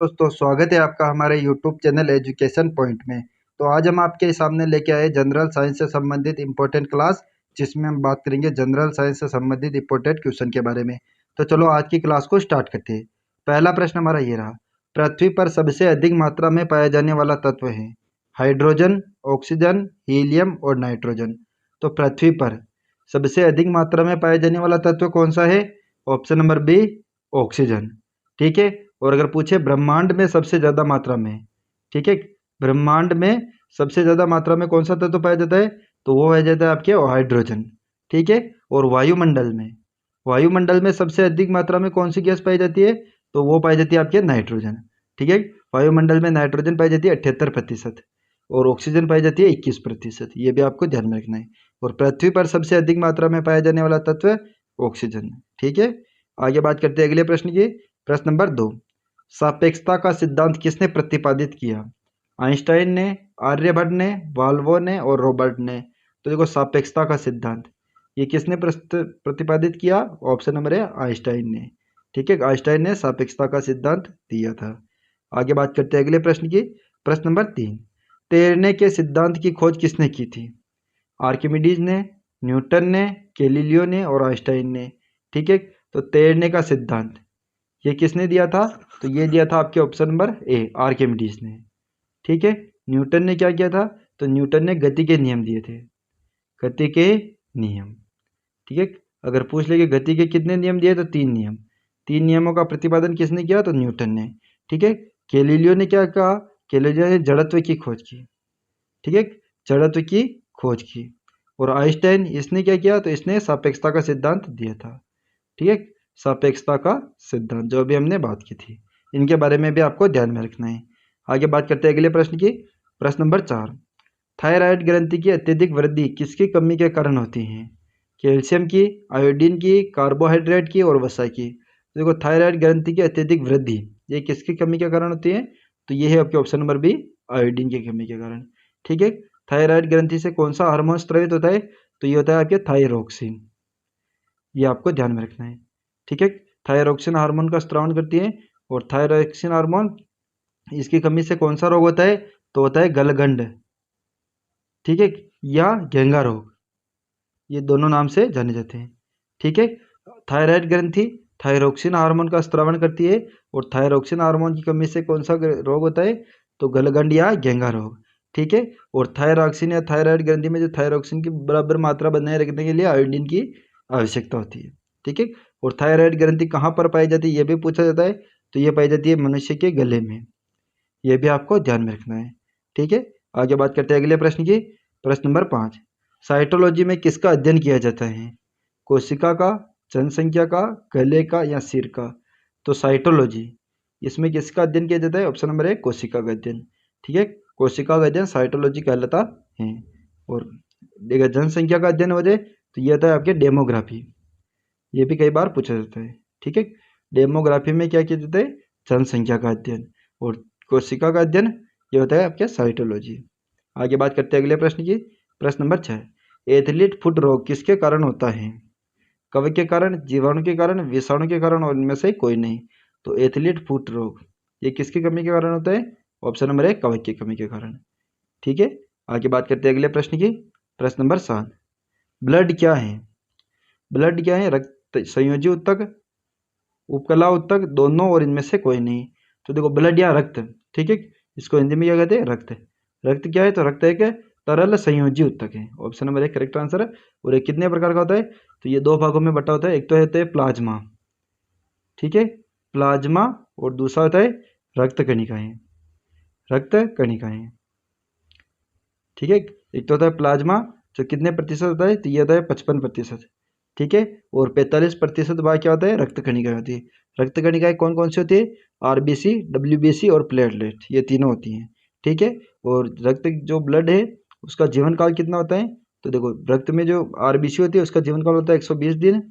दोस्तों स्वागत है आपका हमारे यूट्यूब चैनल एजुकेशन पॉइंट में। तो आज हम आपके सामने लेके आए जनरल साइंस से संबंधित इम्पोर्टेंट क्लास, जिसमें हम बात करेंगे जनरल साइंस से संबंधित इम्पोर्टेंट क्वेश्चन के बारे में। तो चलो आज की क्लास को स्टार्ट करते हैं। पहला प्रश्न हमारा ये रहा, पृथ्वी पर सबसे अधिक मात्रा में पाया जाने वाला तत्व है हाइड्रोजन, ऑक्सीजन, हीलियम और नाइट्रोजन। तो पृथ्वी पर सबसे अधिक मात्रा में पाया जाने वाला तत्व कौन सा है? Option number B, oxygen. ठीक है। और अगर पूछे ब्रह्मांड में सबसे ज़्यादा मात्रा में, ठीक है, ब्रह्मांड में सबसे ज़्यादा मात्रा में कौन सा तत्व पाया जाता है? तो वो पाया जाता है आपके हाइड्रोजन। ठीक है। और वायुमंडल में सबसे अधिक मात्रा में कौन सी गैस पाई जाती है? तो वो पाई जाती है आपके नाइट्रोजन। ठीक है। वायुमंडल में नाइट्रोजन पाई जाती है 78% और ऑक्सीजन पाई जाती है 21%। ये भी आपको ध्यान में रखना है। और पृथ्वी पर सबसे अधिक मात्रा में पाया जाने वाला तत्व ऑक्सीजन। ठीक है। आगे बात करते हैं अगले प्रश्न की। प्रश्न नंबर 2, सापेक्षता का सिद्धांत किसने प्रतिपादित किया? आइंस्टाइन ने, आर्यभट्ट ने, वाल्वो ने और रॉबर्ट ने। तो देखो सापेक्षता का सिद्धांत ये किसने प्रतिपादित किया? ऑप्शन नंबर है आइंस्टाइन ने। ठीक है, आइंस्टाइन ने सापेक्षता का सिद्धांत दिया था। आगे बात करते हैं अगले प्रश्न की। प्रश्न नंबर 3, तैरने के सिद्धांत की खोज किसने की थी? आर्किमिडीज ने, न्यूटन ने, गैलीलियो ने और आइंस्टाइन ने। ठीक है। तो तैरने का सिद्धांत ये किसने दिया था? तो ये दिया था आपके ऑप्शन नंबर ए, आर्किमिडीज ने। ठीक है। न्यूटन ने क्या किया था? तो न्यूटन ने गति के नियम दिए थे, गति के नियम। ठीक है। अगर पूछ ले कि गति के कितने नियम दिए, तो 3 नियम। 3 नियमों का प्रतिपादन किसने किया? तो न्यूटन ने। ठीक है। गैलीलियो ने क्या कहा? गैलीलियो ने जड़त्व की खोज की। ठीक है, जड़त्व की खोज की। और आइंस्टाइन इसने क्या किया? तो इसने सापेक्षता का सिद्धांत दिया था। ठीक है, सापेक्षता का सिद्धांत जो अभी हमने बात की थी, इनके बारे में भी आपको ध्यान में रखना है। आगे बात करते हैं अगले प्रश्न की। प्रश्न नंबर 4, थायराइड ग्रंथि की अत्यधिक वृद्धि किसकी कमी के कारण होती है? कैल्शियम की, आयोडीन की, कार्बोहाइड्रेट की और वसा की। तो देखो थायराइड ग्रंथि की अत्यधिक वृद्धि ये किसकी कमी के कारण होती है? तो ये है आपके ऑप्शन नंबर बी, आयोडीन की कमी के कारण। ठीक है। थायराइड ग्रंथि से कौन सा हार्मोन स्रावित होता है? तो ये होता है आपके थायरोक्सिन। ये आपको ध्यान में रखना है। ठीक है। थायरोक्सिन हार्मोन का स्रावन करती है। और थायरोक्सिन हार्मोन इसकी कमी से कौन सा रोग होता है? तो होता है गलगंड, ठीक है, या घेंगा रोग। ये दोनों नाम से जाने जाते हैं। ठीक है। थायराइड ग्रंथि थायरोक्सिन हार्मोन का स्रावन करती है। और थायरोक्सिन हार्मोन की कमी से कौन सा रोग होता है? तो गलगंड या घेंगा रोग। ठीक है। और थायरॉक्सिन या थायराइड ग्रंथि में जो थायरोक्सिन की बराबर मात्रा बनाए रखने के लिए आयोडीन की आवश्यकता होती है। ठीक है। और थायराइड ग्रंथि कहाँ पर पाई जाती है ये भी पूछा जाता है। तो ये पाई जाती है मनुष्य के गले में। ये भी आपको ध्यान में रखना है। ठीक है। आगे बात करते हैं अगले प्रश्न की। प्रश्न नंबर 5, साइटोलॉजी में किसका अध्ययन किया जाता है? कोशिका का, जनसंख्या का, गले का या सिर का? तो साइटोलॉजी इसमें किसका अध्ययन किया जाता है? ऑप्शन नंबर है कोशिका का अध्ययन। ठीक है, कोशिका का अध्ययन साइटोलॉजी कहलाता है। और देखिए जनसंख्या का अध्ययन हो जाए तो ये होता है आपके डेमोग्राफी। ये भी कई बार पूछा जाता है। ठीक है, डेमोग्राफी में क्या किया जाता है? जनसंख्या का अध्ययन। और कोशिका का अध्ययन ये होता है आपके साइटोलॉजी। आगे बात करते हैं अगले प्रश्न की। प्रश्न नंबर 6, एथलीट फुट रोग किसके कारण होता है? कवक के कारण, जीवाणु के कारण, विषाणु के कारण और इनमें से कोई नहीं। तो एथलीट फुट रोग ये किसकी कमी के कारण होता है? ऑप्शन नंबर है कवक की कमी के कारण। ठीक है। आगे बात करते हैं अगले प्रश्न की। प्रश्न नंबर 7, ब्लड क्या है? ब्लड क्या है? रक्त संयोजी ऊतक, उपकला ऊतक, दोनों और इनमें से कोई नहीं। तो देखो ब्लड या रक्त, ठीक है, इसको हिंदी में क्या कहते हैं? रक्त। रक्त क्या है? तो रक्त एक तरल संयोजी ऊतक है। ऑप्शन नंबर 1 करेक्ट आंसर है। और ये कितने प्रकार का होता है? तो ये 2 भागों में बटा होता है। एक तो होता है प्लाज्मा, ठीक है, प्लाज्मा, और दूसरा होता है रक्त कणिकाएं, रक्त कणिकाएं। ठीक है, एक तो होता है प्लाज्मा जो कितने प्रतिशत होता है? तो ये होता है 55%। ठीक है। और 45% भाग क्या होता है? रक्त कणिकाएं होती है। रक्त कणिकाएं कौन कौन सी होती है? आरबीसी, डब्ल्यूबीसी और प्लेटलेट, ये तीनों होती हैं। ठीक है। और रक्त जो ब्लड है उसका जीवन काल कितना होता है? तो देखो रक्त में जो आरबीसी होती है उसका जीवन काल होता है 120 दिन।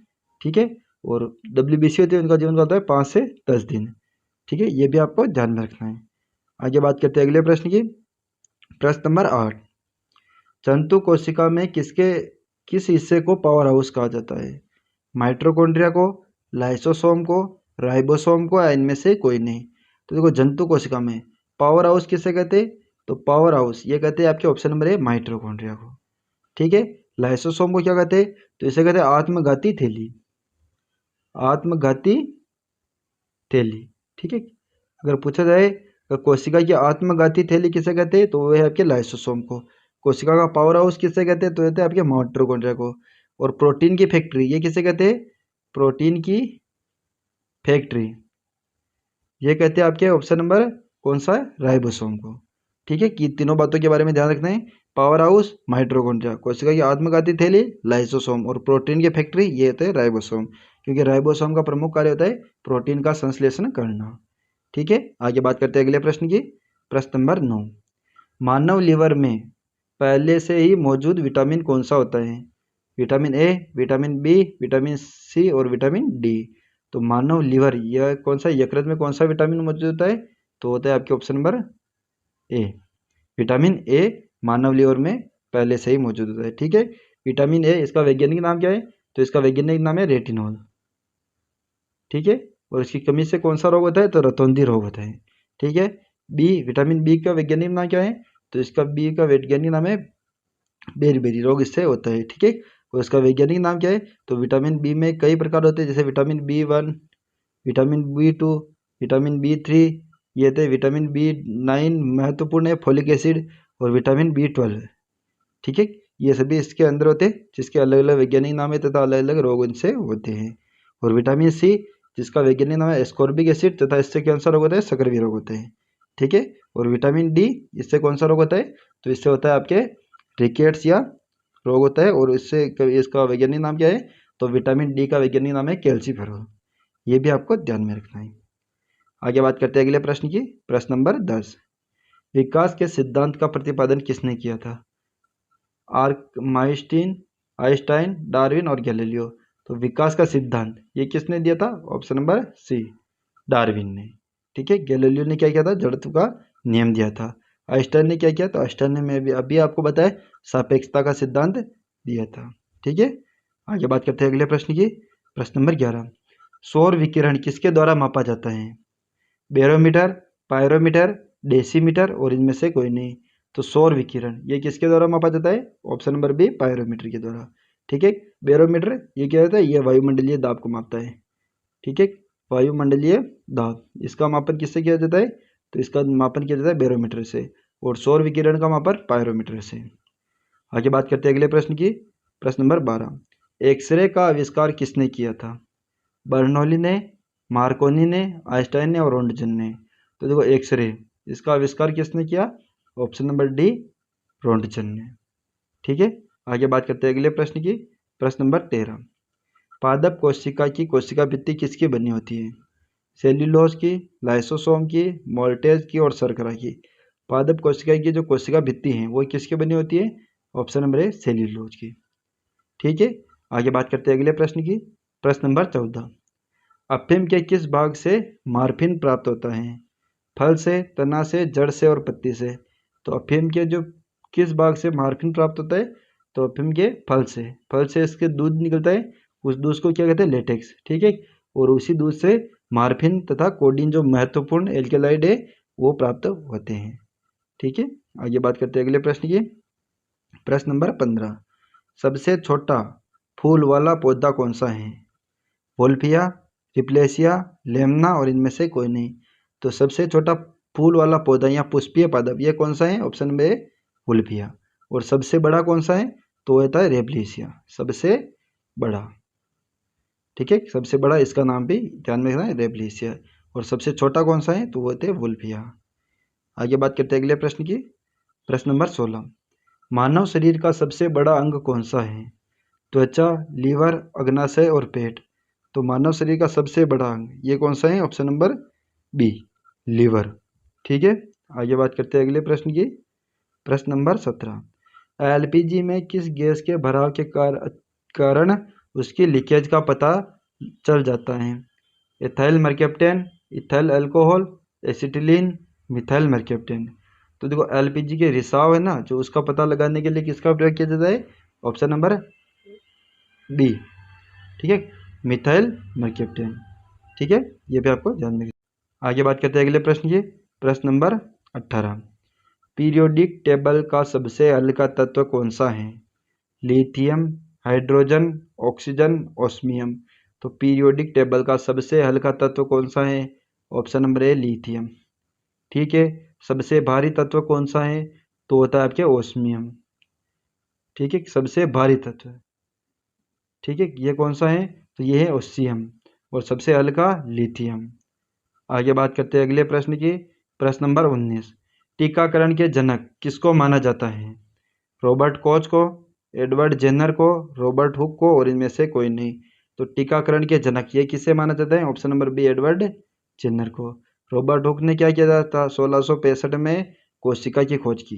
ठीक है। और डब्ल्यूबीसी होती है उनका जीवन काल होता है 5 से 10 दिन। ठीक है, ये भी आपको ध्यान में रखना है। आगे बात करते हैं अगले प्रश्न की। प्रश्न नंबर 8, जंतु कोशिका में किस हिस्से को पावर हाउस कहा जाता है? माइटोकॉन्ड्रिया को, लाइसोसोम को, राइबोसोम को या इनमें से कोई नहीं। तो देखो जंतु कोशिका में पावर हाउस किसे कहते हैं, तो पावर हाउस ये कहते हैं आपके ऑप्शन नंबर ए माइटोकॉन्ड्रिया को। ठीक है, लाइसोसोम को क्या कहते हैं, तो इसे कहते हैं आत्मघाती थैली, आत्मघाती थैली। ठीक है, अगर पूछा जाए तो कोशिका की आत्मघाती थैली किसे कहते हैं, तो वो है आपके लाइसोसोम को। कोशिका का पावर हाउस किसे कहते हैं, तो कहते हैं आपके माइटोकॉन्ड्रिया को। और प्रोटीन की फैक्ट्री ये किसे कहते हैं, प्रोटीन की फैक्ट्री ये कहते हैं आपके ऑप्शन नंबर कौन सा है, राइबोसोम को। ठीक है, कि तीनों बातों के बारे में ध्यान रखना है। पावर हाउस माइटोकॉन्ड्रिया, कोशिका की आत्मघाती थैली लाइसोसोम, और प्रोटीन की फैक्ट्री ये होते हैं राइबोसोम, क्योंकि राइबोसोम का प्रमुख कार्य होता है प्रोटीन का संश्लेषण करना। ठीक है, आगे बात करते हैं अगले प्रश्न की। प्रश्न नंबर 9, मानव लीवर में पहले से ही मौजूद विटामिन कौन सा होता है, vitamin A, vitamin B, vitamin C और विटामिन डी। तो मानव लीवर यह कौन सा, यकृत में कौन सा विटामिन मौजूद होता है, तो होता है आपके option number A, vitamin A मानव लीवर में पहले से ही मौजूद होता है। ठीक है, विटामिन ए इसका वैज्ञानिक नाम क्या है, तो इसका वैज्ञानिक नाम है रेटिनॉल। ठीक है, और इसकी कमी से कौन सा रोग होता है, तो रतौंधी रोग होता है। ठीक है, बी, विटामिन बी का वैज्ञानिक नाम क्या है, तो इसका बी का वैज्ञानिक नाम है बेरी रोग, इससे होता है। ठीक है, और इसका वैज्ञानिक नाम क्या है, तो विटामिन बी में कई प्रकार होते हैं, जैसे vitamin B 1, vitamin B 2, vitamin B 3, ये थे विटामिन बी 9 महत्वपूर्ण है, फोलिक एसिड और विटामिन बी 12। ठीक है, ये सभी इसके अंदर होते हैं, जिसके अलग अलग वैज्ञानिक नाम है तथा अलग अलग रोग इनसे होते हैं। और विटामिन सी जिसका वैज्ञानिक नाम है एस्कॉर्बिक एसिड, तथा इससे कौन सा रोग होता है, सकरवी रोग होते हैं। ठीक है, और विटामिन डी इससे कौन सा रोग होता है, तो इससे होता है आपके रिकेट्स या रोग होता है, और इससे इसका वैज्ञानिक नाम क्या है, तो विटामिन डी का वैज्ञानिक नाम है कैल्सीफेरॉल। ये भी आपको ध्यान में रखना है। आगे बात करते हैं अगले प्रश्न की। प्रश्न नंबर 10, विकास के सिद्धांत का प्रतिपादन किसने किया था, आर्कमाइस्टीन, आइंस्टाइन, डार्विन और गैलीलियो। तो विकास का सिद्धांत ये किसने दिया था, ऑप्शन नंबर सी, डार्विन ने। ठीक है, गैलीलियो ने क्या किया था, जड़त्व का नियम दिया था। आइंस्टाइन ने क्या किया, तो आइंस्टाइन ने मैं अभी आपको बताया सापेक्षता का सिद्धांत दिया था। ठीक है, आगे बात करते हैं अगले प्रश्न की। प्रश्न नंबर 11, सौर विकिरण किसके द्वारा मापा जाता है, बैरोमीटर, पायरोमीटर, डेसीमीटर और इनमें से कोई नहीं। तो सौर विकिरण ये किसके द्वारा मापा जाता है, ऑप्शन नंबर बी, पायरोमीटर के द्वारा। ठीक है, बैरोमीटर ये क्या होता है, ये वायुमंडलीय दाब को मापता है। ठीक है, वायुमंडलीय दाब, इसका मापन किससे किया जाता है, तो इसका मापन किया जाता है बैरोमीटर से, और सौर विकिरण का मापन पायरोमीटर से। आगे बात करते हैं अगले प्रश्न की। प्रश्न नंबर 12, एक्सरे का आविष्कार किसने किया था, बर्नौली ने, मार्कोनी ने, आइंस्टाइन ने और रोंटगन ने। तो देखो एक्सरे इसका आविष्कार किसने किया, ऑप्शन नंबर डी, रोंटगन ने। ठीक है, आगे बात करते हैं अगले प्रश्न की। प्रश्न नंबर 13, पादप कोशिका की कोशिका भित्ति किसकी बनी होती है, सेल्यूलोज की, लाइसोसोम की, मोल्टेज की और शर्करा की। पादप कोशिका की जो कोशिका भित्ति है वो किसकी बनी होती है, ऑप्शन नंबर ए, सेल्यूलोज की। ठीक है, आगे बात करते हैं अगले प्रश्न की। प्रश्न नंबर 14, अफीम के किस भाग से मॉर्फिन प्राप्त होता है, फल से, तना से, जड़ से और पत्ती से। तो अफीम के जो किस भाग से मॉर्फिन प्राप्त होता है, तो अफीम के फल से, फल से इसके दूध निकलता है, उस दूध को क्या कहते हैं, लेटेक्स। ठीक है, और उसी दूध से मॉर्फिन तथा कोडीन जो महत्वपूर्ण एल्केलाइड है वो प्राप्त होते हैं। ठीक है, आगे बात करते हैं अगले प्रश्न की। प्रश्न नंबर 15, सबसे छोटा फूल वाला पौधा कौन सा है, वोल्फिया, रिप्लेसिया, लेमना और इनमें से कोई नहीं। तो सबसे छोटा फूल वाला पौधा या पुष्पीय पादप ये कौन सा है, ऑप्शन नंबर ए, वोल्फिया। और सबसे बड़ा कौन सा है, तो होता है रेप्लिसिया, सबसे बड़ा। ठीक है, सबसे बड़ा इसका नाम भी ध्यान में रखना है, रेप्लिसिया। और सबसे छोटा कौन सा है, तो वो होते हैं वोल्फिया। आगे बात करते हैं अगले प्रश्न की। प्रश्न नंबर 16, मानव शरीर का सबसे बड़ा अंग कौन सा है, त्वचा, लीवर, अग्नाशय और पेट। तो मानव शरीर का सबसे बड़ा अंग ये कौन सा है, ऑप्शन नंबर बी, लीवर। ठीक है, आगे बात करते हैं अगले प्रश्न की। प्रश्न नंबर 17, एलपीजी में किस गैस के भराव के कारण उसकी लीकेज का पता चल जाता है, ethyl mercaptan, ethyl alcohol, acetylene, methyl mercaptan. तो देखो एलपीजी के रिसाव है ना, जो उसका पता लगाने के लिए किसका प्रयोग किया जाता है, ऑप्शन नंबर डी। ठीक है, मिथाइल मरकैप्टेन। ठीक है, ये भी आपको ध्यान में। आगे बात करते हैं अगले प्रश्न की। प्रश्न नंबर 18, पीरियोडिक टेबल का सबसे हल्का तत्व कौन सा है? Lithium, hydrogen, oxygen, osmium. तो पीरियोडिक टेबल का सबसे हल्का तत्व कौन सा है? ऑप्शन नंबर ए लिथियम। ठीक है। सबसे भारी तत्व कौन सा है? तो होता है आपके ऑस्मियम। ठीक है, सबसे भारी तत्व। ठीक है, ये कौन सा है? तो ये है ऑस्मियम। और सबसे हल्का लिथियम। आगे बात करते हैं अगले प्रश्न की। प्रश्न नंबर 19, टीकाकरण के जनक किसको माना जाता है? रॉबर्ट कोच को, एडवर्ड जेनर को, रॉबर्ट हुक को, और इनमें से कोई नहीं। तो टीकाकरण के जनक ये किसे माना जाता है? Option number B Edward Jenner को। रॉबर्ट हुक ने क्या किया था? 1665 में कोशिका की खोज की।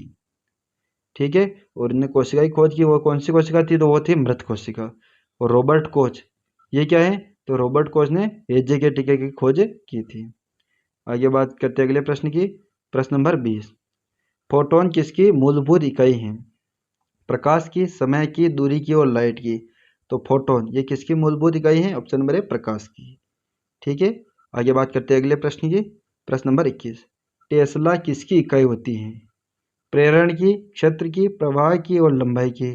ठीक है, और इन्हें कोशिका की खोज की, वो कौन सी कोशिका थी? तो वो थी मृत कोशिका। और रॉबर्ट कोच ये क्या है? तो रॉबर्ट कोच ने एजे के टीके की खोज की थी। आगे बात करते हैं अगले प्रश्न की। प्रश्न नंबर 20, फोटोन किसकी मूलभूत इकाई है? प्रकाश की, समय की, दूरी की और लाइट की। तो फोटोन ये किसकी मूलभूत इकाई है? ऑप्शन नंबर ए प्रकाश की। ठीक है, आगे बात करते हैं अगले प्रश्न की। प्रश्न नंबर 21, टेस्ला किसकी इकाई होती है? प्रेरण की, क्षेत्र की, प्रवाह की और लंबाई की।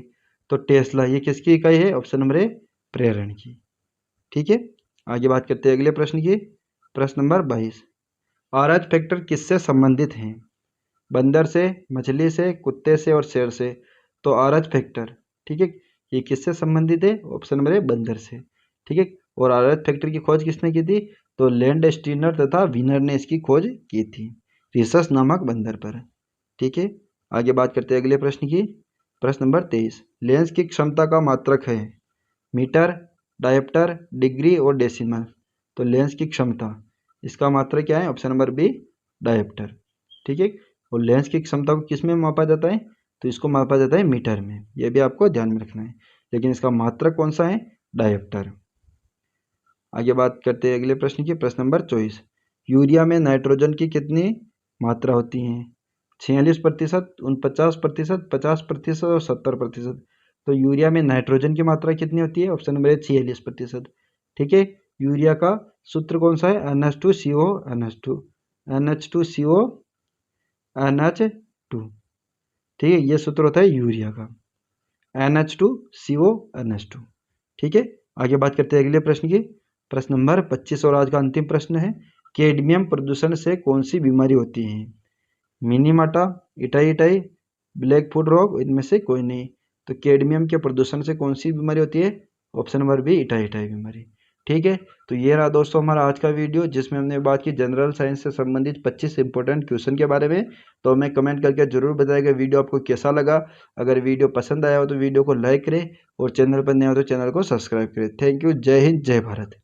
तो टेस्ला ये किसकी इकाई है? ऑप्शन नंबर ए प्रेरण की। ठीक है, आगे बात करते हैं अगले प्रश्न की। प्रश्न नंबर 22, आरएच फैक्टर किससे संबंधित हैं? बंदर से, मछली से, कुत्ते से और शेर से। तो आरएच फैक्टर, ठीक है, ये किससे संबंधित है? ऑप्शन नंबर ए बंदर से। ठीक है, और आरएच फैक्टर की खोज किसने की थी? तो लैंड स्टीनर तथा विनर ने इसकी खोज की थी रिसस नामक बंदर पर। ठीक है, आगे बात करते हैं अगले प्रश्न की। प्रश्न नंबर 23, लेंस की क्षमता का मात्रक है? मीटर, डायप्टर, डिग्री और डेसिमल। तो लेंस की क्षमता, इसका मात्रक क्या है? Option number B dioptre. ठीक है, और लेंस की क्षमता को किस में मापा जाता है? तो इसको मापा जाता है मीटर में। यह भी आपको ध्यान में रखना है, लेकिन इसका मात्रक कौन सा है? डायप्टर। आगे बात करते हैं अगले प्रश्न की। प्रश्न नंबर 24, यूरिया में नाइट्रोजन की कितनी मात्रा होती है? 46%, 49%, 50% और 70%। तो यूरिया में नाइट्रोजन की मात्रा कितनी होती है? Option number 46%। ठीक है, यूरिया का सूत्र कौन सा है? NH2CO NH2 NH2CO NH2। ठीक है, ये सूत्र होता है यूरिया का, NH2CO NH2। ठीक है, आगे बात करते हैं अगले प्रश्न की। प्रश्न नंबर 25 और आज का अंतिम प्रश्न है, कैडमियम प्रदूषण से कौन सी बीमारी होती है? मिनीमाटा, इटाई इटाई, ब्लैक फुट रोग, इनमें से कोई नहीं। तो कैडमियम के प्रदूषण से कौन सी बीमारी होती है? Option number B itai itai बीमारी। ठीक है, तो ये रहा दोस्तों हमारा आज का वीडियो, जिसमें हमने बात की जनरल साइंस से संबंधित 25 इंपॉर्टेंट क्वेश्चन के बारे में। तो हमें कमेंट करके जरूर बताइएगा वीडियो आपको कैसा लगा। अगर वीडियो पसंद आया हो तो वीडियो को लाइक करें, और चैनल पर नए हो तो चैनल को सब्सक्राइब करें। Thank you. जय हिंद, जय भारत।